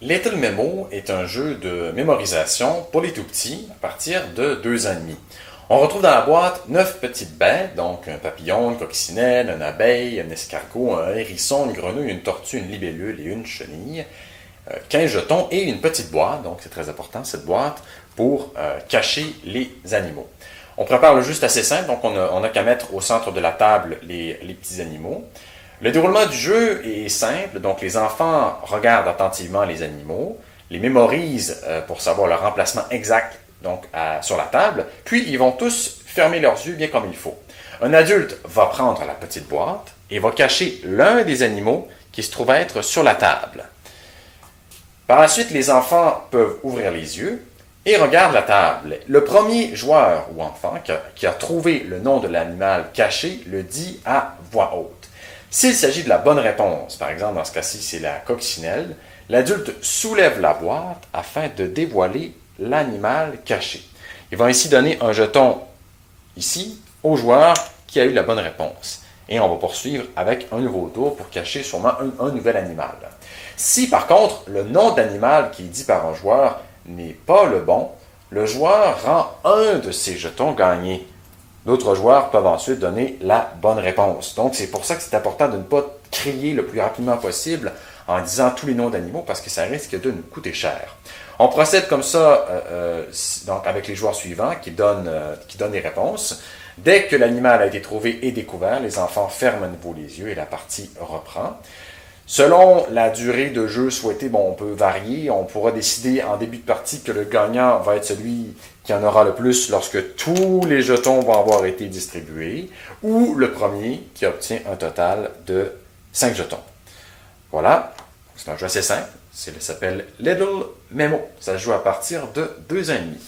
Little Memo est un jeu de mémorisation pour les tout-petits à partir de 2 ans et demi. On retrouve dans la boîte 9 petites bêtes, donc un papillon, une coccinelle, une abeille, un escargot, un hérisson, une grenouille, une tortue, une libellule et une chenille. 15 jetons et une petite boîte, donc c'est très important cette boîte, pour cacher les animaux. On prépare le jeu, c'est assez simple, donc on a qu'à mettre au centre de la table les petits animaux. Le déroulement du jeu est simple, donc les enfants regardent attentivement les animaux, les mémorisent pour savoir leur emplacement exact donc, sur la table, puis ils vont tous fermer leurs yeux bien comme il faut. Un adulte va prendre la petite boîte et va cacher l'un des animaux qui se trouve être sur la table. Par la suite, les enfants peuvent ouvrir les yeux et regardent la table. Le premier joueur ou enfant qui a trouvé le nom de l'animal caché le dit à voix haute. S'il s'agit de la bonne réponse, par exemple dans ce cas-ci c'est la coccinelle, l'adulte soulève la boîte afin de dévoiler l'animal caché. Il va ainsi donner un jeton ici au joueur qui a eu la bonne réponse. Et on va poursuivre avec un nouveau tour pour cacher sûrement un nouvel animal. Si par contre le nom d'animal qui est dit par un joueur n'est pas le bon, le joueur rend un de ses jetons gagnés. D'autres joueurs peuvent ensuite donner la bonne réponse. Donc, c'est pour ça que c'est important de ne pas crier le plus rapidement possible en disant tous les noms d'animaux parce que ça risque de nous coûter cher. On procède comme ça donc avec les joueurs suivants qui donnent les réponses. Dès que l'animal a été trouvé et découvert, les enfants ferment à nouveau les yeux et la partie reprend. Selon la durée de jeu souhaitée, on peut varier. On pourra décider en début de partie que le gagnant va être celui qui en aura le plus lorsque tous les jetons vont avoir été distribués, ou le premier qui obtient un total de 5 jetons. Voilà, c'est un jeu assez simple. Ça s'appelle Little Memo. Ça se joue à partir de 2 ans et demi.